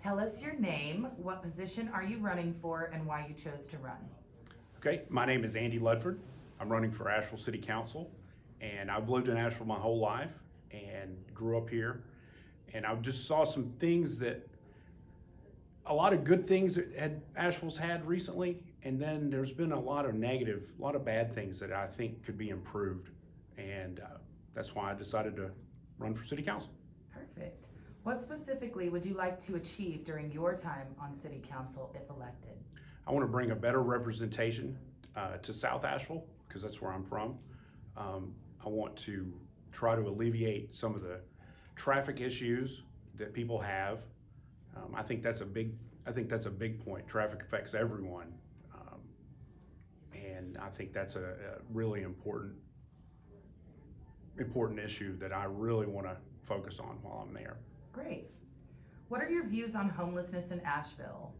Tell us your name, what position are you running for, and why you chose to run. Okay, my name is Andy Ledford. I'm running for Asheville City Council, and I've lived in Asheville my whole life and grew up here. And I just saw some things a lot of good things that Asheville's had recently, and then there's been a lot of bad things that I think could be improved. And that's why I decided to run for City Council. Perfect. What specifically would you like to achieve during your time on City Council if elected? I want to bring a better representation to South Asheville, because that's where I'm from. I want to try to alleviate some of the traffic issues that people have. I think that's a big point. Traffic affects everyone, and I think that's a really important issue that I really want to focus on while I'm there. Great. What are your views on homelessness in Asheville?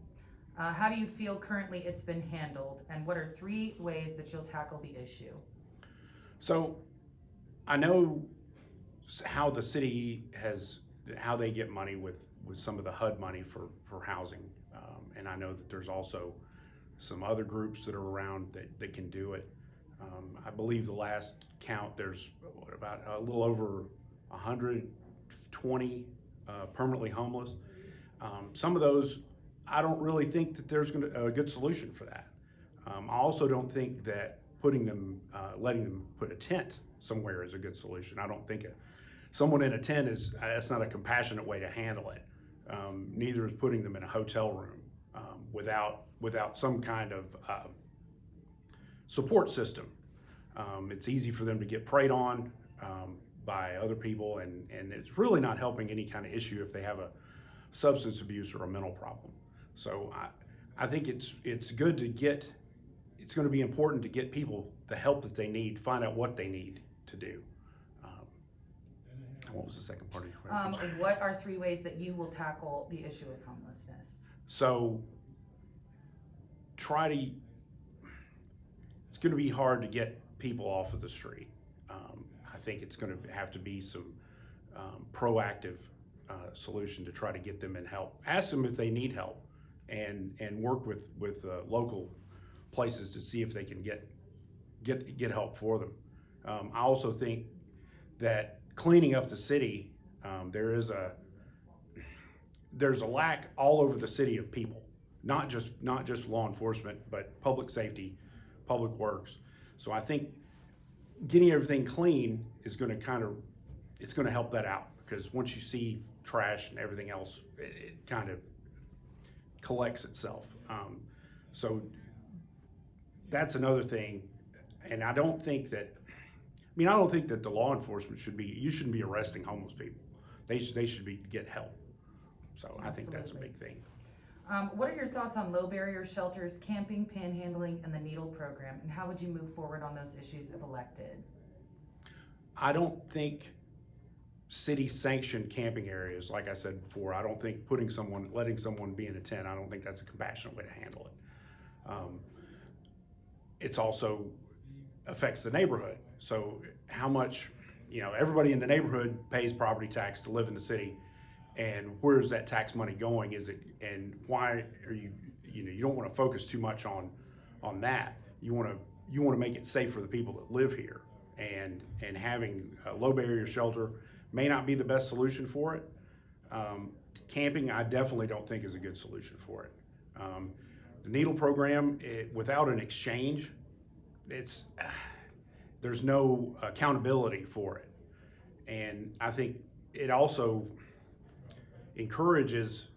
How do you feel currently it's been handled, and what are 3 ways that you'll tackle the issue? So I know how the city how they get money with some of the HUD money for housing. And I know that there's also some other groups that are around that can do it. I believe the last count, there's about a little over 120 permanently homeless. Some of those, I don't really think that there's a good solution for that. I also don't think that letting them put a tent somewhere is a good solution. I don't think someone in a tent that's not a compassionate way to handle it. Neither is putting them in a hotel room without some kind of support system. It's easy for them to get preyed on by other people, and it's really not helping any kind of issue if they have a substance abuse or a mental problem. So I think it's going to be important to get people the help that they need, find out what they need to do. What was the second part of your question? What are 3 ways that you will tackle the issue of homelessness? So it's going to be hard to get people off of the street. I think it's going to have to be some proactive solution to try to get them in help. Ask them if they need help, and work with local places to see if they can get help for them. I also think that cleaning up the city, there's a lack all over the city of people, not just law enforcement, but public safety, public works. So I think getting everything clean is going to help that out, because once you see trash and everything else, it kind of collects itself. So that's another thing. And I don't think that the law enforcement you shouldn't be arresting homeless people. They should get help. So Absolutely. I think that's a big thing. What are your thoughts on low barrier shelters, camping, panhandling, and the Needle program, and how would you move forward on those issues if elected? I don't think city sanctioned camping areas, like I said before, I don't think letting someone be in a tent, I don't think that's a compassionate way to handle it. It's also affects the neighborhood. So how much, everybody in the neighborhood pays property tax to live in the city, and where's that tax money going? And why are you don't want to focus too much on that. You want to make it safe for the people that live here, and having a low barrier shelter may not be the best solution for it. Camping, I definitely don't think is a good solution for it. The Needle program, without an exchange, there's no accountability for it. And I think it also encourages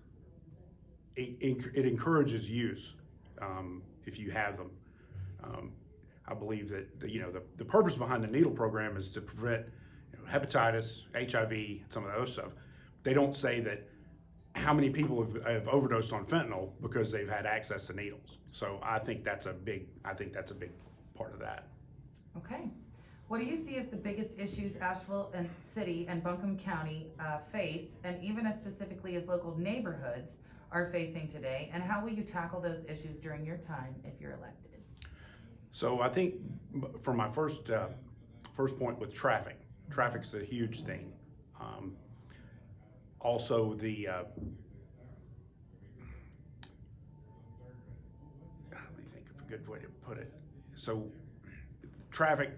use if you have them. I believe that the purpose behind the Needle program is to prevent hepatitis, HIV, some of the other stuff. They don't say that how many people have overdosed on fentanyl because they've had access to needles. So I think that's a big part of that. Okay. What do you see as the biggest issues Asheville and City and Buncombe County face, and even as specifically as local neighborhoods are facing today, and how will you tackle those issues during your time if you're elected? So I think for my first point with traffic's a huge thing. Also good way to put it? So traffic,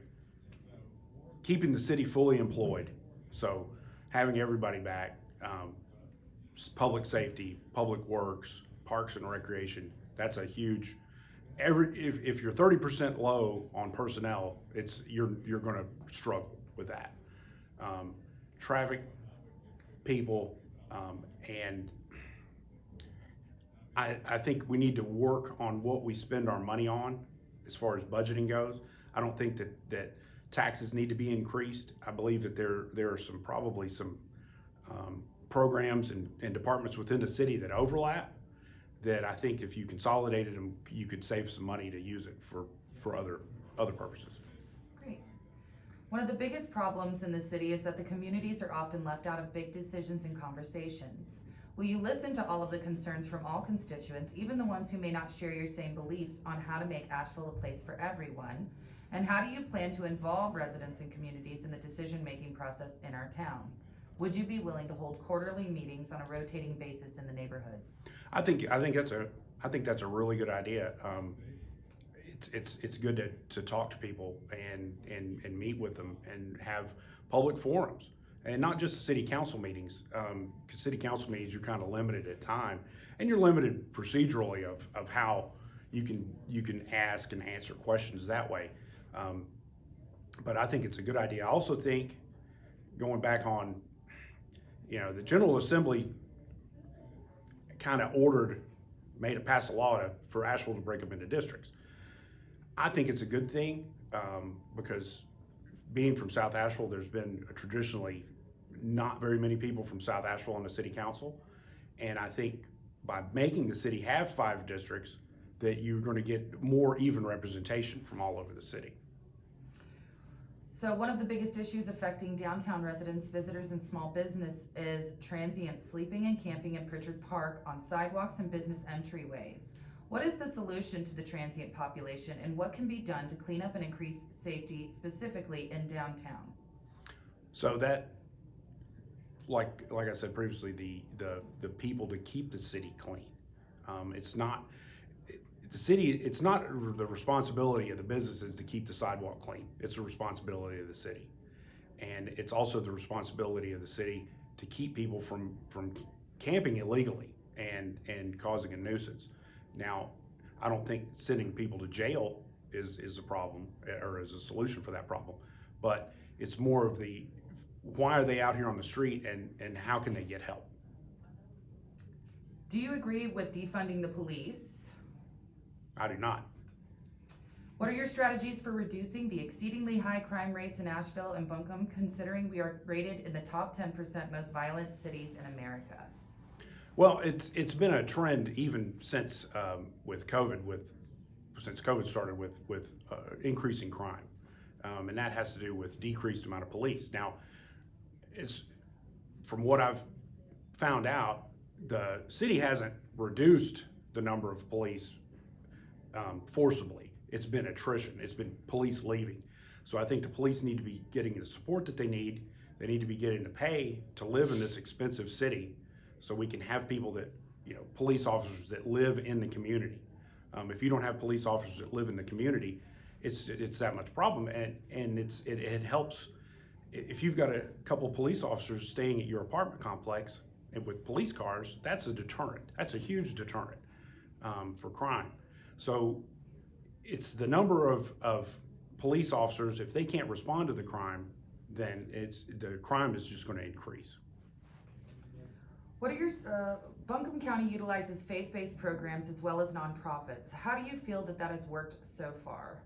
keeping the city fully employed. So having everybody back, public safety, public works, parks and recreation, that's a huge, if you're 30% low on personnel, you're gonna struggle with that. Traffic, people, and I think we need to work on what we spend our money on as far as budgeting goes. I don't think that taxes need to be increased. I believe that there are probably some programs and departments within the city that overlap, that I think if you consolidated them, you could save some money to use it for other purposes. Great. One of the biggest problems in the city is that the communities are often left out of big decisions and conversations. Will you listen to all of the concerns from all constituents, even the ones who may not share your same beliefs, on how to make Asheville a place for everyone? And how do you plan to involve residents and communities in the decision-making process in our town? Would you be willing to hold quarterly meetings on a rotating basis in the neighborhoods? I think that's a really good idea. It's good to talk to people and meet with them and have public forums, and not just city council meetings. Because city council meetings, you're kind of limited at time, and you're limited procedurally of how you can ask and answer questions that way. But I think it's a good idea. I also think, going back on, the General Assembly kind of passed a law for Asheville to break up into districts. I think it's a good thing, because being from South Asheville, there's been traditionally not very many people from South Asheville on the city council. And I think by making the city have 5 districts, that you're going to get more even representation from all over the city. So one of the biggest issues affecting downtown residents, visitors, and small business is transient sleeping and camping in Pritchard Park on sidewalks and business entryways. What is the solution to the transient population, and what can be done to clean up and increase safety, specifically in downtown? So that, like I said previously, the people to keep the city clean. It's not the responsibility of the businesses to keep the sidewalk clean. It's the responsibility of the city. And it's also the responsibility of the city to keep people from camping illegally and causing a nuisance. Now, I don't think sending people to jail is a problem, or is a solution for that problem, but it's more of why are they out here on the street, and how can they get help? Do you agree with defunding the police? I do not. What are your strategies for reducing the exceedingly high crime rates in Asheville and Buncombe, considering we are rated in the top 10% most violent cities in America? Well, it's been a trend even since with COVID, since COVID started with increasing crime, and that has to do with decreased amount of police. Now, from what I've found out, the city hasn't reduced the number of police forcibly. It's been attrition. It's been police leaving. So I think the police need to be getting the support that they need. They need to be getting the pay to live in this expensive city, so we can have people that, police officers that live in the community. If you don't have police officers that live in the community, it's that much problem, and it helps. If you've got a couple of police officers staying at your apartment complex and with police cars, that's a deterrent. That's a huge deterrent for crime. So it's the number of police officers. If they can't respond to the crime, then the crime is just going to increase. What are your, Buncombe County utilizes faith-based programs as well as nonprofits. How do you feel that has worked so far?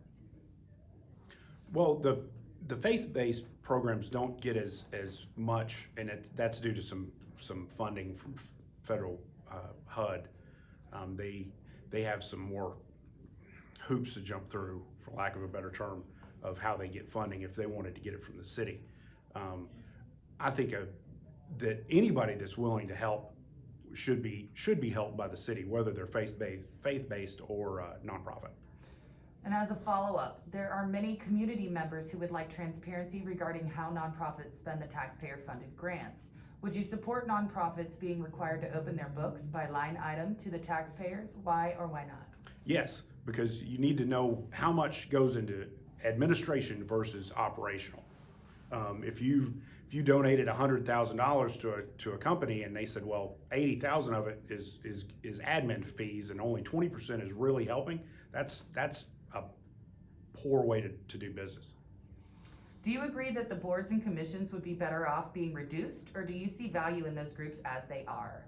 Well, the faith-based programs don't get as much, and that's due to some funding from federal HUD. They have some more hoops to jump through, for lack of a better term, of how they get funding if they wanted to get it from the city. I think that anybody that's willing to help should be helped by the city, whether they're faith-based or nonprofit. And as a follow-up, there are many community members who would like transparency regarding how nonprofits spend the taxpayer-funded grants. Would you support nonprofits being required to open their books by line item to the taxpayers? Why or why not? Yes, because you need to know how much goes into administration versus operational. If you donated $100,000 to a company and they said, well, 80,000 of it is admin fees and only 20% is really helping, that's a poor way to do business. Do you agree that the boards and commissions would be better off being reduced, or do you see value in those groups as they are?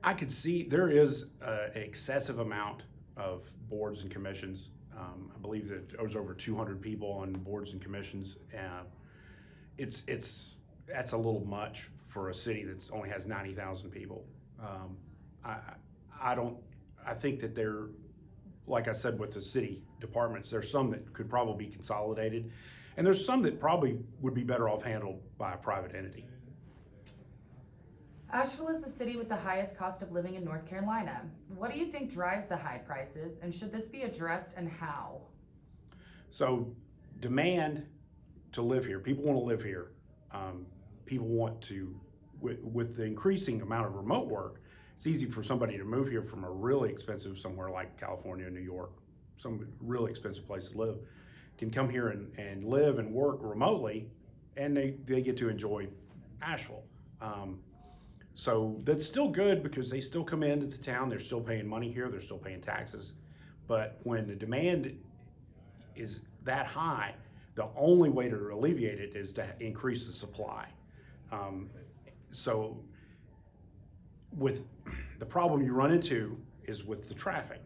I could see there is an excessive amount of boards and commissions. I believe that there was over 200 people on boards and commissions. That's a little much for a city that only has 90,000 people. I think that they're, like I said, with the city departments, there's some that could probably be consolidated, and there's some that probably would be better off handled by a private entity. Asheville is the city with the highest cost of living in North Carolina. What do you think drives the high prices, and should this be addressed, and how? So, demand to live here. People want to live here. People want to, with the increasing amount of remote work, it's easy for somebody to move here from a really expensive somewhere like California, New York, some really expensive place to live, can come here and live and work remotely, and they get to enjoy Asheville. So that's still good because they still come into the town, they're still paying money here, they're still paying taxes. But when the demand is that high, the only way to alleviate it is to increase the supply. So with the problem you run into is with the traffic.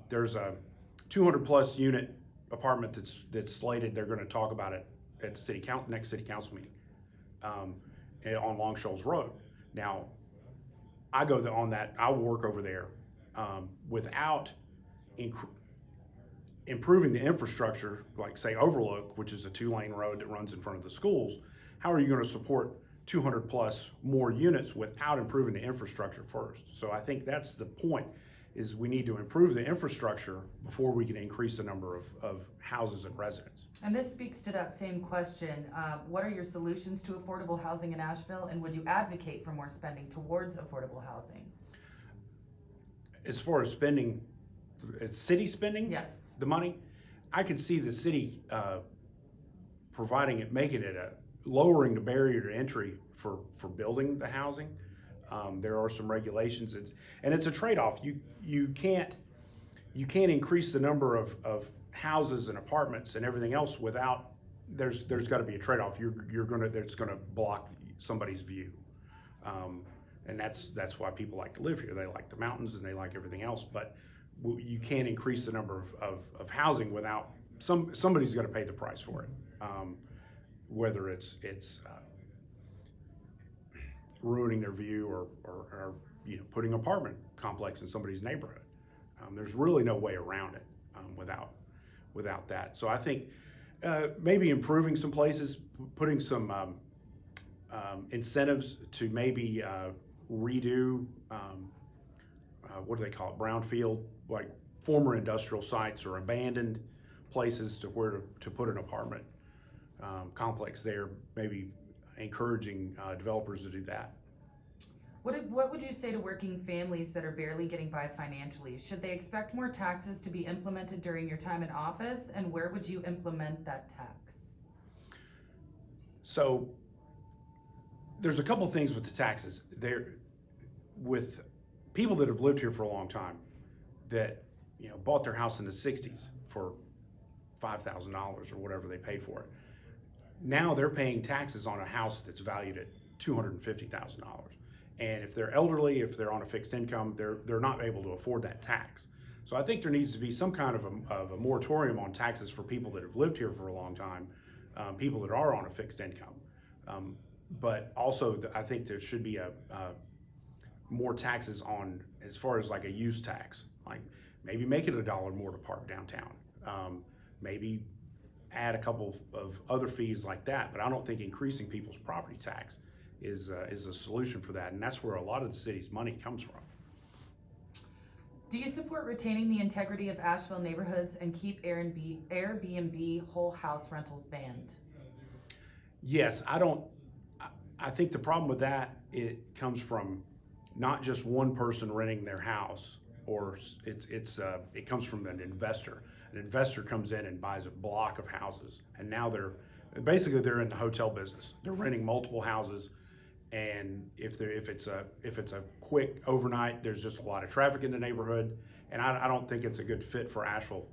There's a 200 plus unit apartment that's slated, they're gonna talk about it at the next city council meeting on Long Shoals Road. Now, I go on that, I will work over there without improving the infrastructure, like say Overlook, which is a 2-lane road that runs in front of the schools. How are you going to support 200 plus more units without improving the infrastructure first? So I think that's the point, is we need to improve the infrastructure before we can increase the number of houses and residents. And this speaks to that same question. What are your solutions to affordable housing in Asheville, and would you advocate for more spending towards affordable housing? As far as spending, city spending? Yes. The money, I could see the city lowering the barrier to entry for building the housing. There are some regulations, and it's a trade-off. You can't increase the number of houses and apartments and everything else without there's got to be a trade-off. It's gonna block somebody's view, and that's why people like to live here. They like the mountains and they like everything else, but you can't increase the number of housing without somebody's got to pay the price for it. Whether it's ruining their view or putting an apartment complex in somebody's neighborhood. There's really no way around it without that. So I think maybe improving some places, putting some incentives to maybe redo what do they call it, brownfield, like former industrial sites or abandoned places to where to put an apartment complex there, maybe encouraging developers to do that. What would you say to working families that are barely getting by financially? Should they expect more taxes to be implemented during your time in office, and where would you implement that tax? So there's a couple things with the taxes. With people that have lived here for a long time, that bought their house in the 60s for $5,000 or whatever they paid for it. Now they're paying taxes on a house that's valued at $250,000. And if they're elderly, if they're on a fixed income, they're not able to afford that tax. So I think there needs to be some kind of a moratorium on taxes for people that have lived here for a long time, people that are on a fixed income. But also I think there should be more taxes on, as far as like a use tax, like maybe make it $1 more to park downtown. Maybe add a couple of other fees like that, but I don't think increasing people's property tax is a solution for that, and that's where a lot of the city's money comes from. Do you support retaining the integrity of Asheville Neighborhoods and keep Airbnb whole house rentals banned? Yes, I think the problem with that, it comes from not just one person renting their house it comes from an investor. An investor comes in and buys a block of houses, and now they're in the hotel business. They're renting multiple houses, and if it's a quick overnight, there's just a lot of traffic in the neighborhood, and I don't think it's a good fit for Asheville.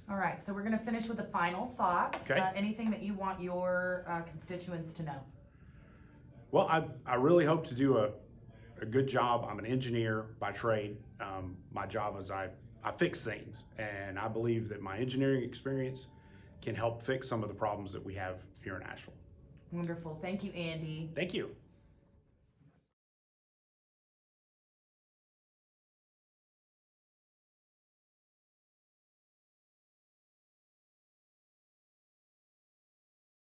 All right, so we're gonna finish with a final thought. Okay. Anything that you want your constituents to know? Well, I really hope to do a good job. I'm an engineer by trade. My job is I fix things, and I believe that my engineering experience can help fix some of the problems that we have here in Asheville. Wonderful. Thank you, Andy. Thank you.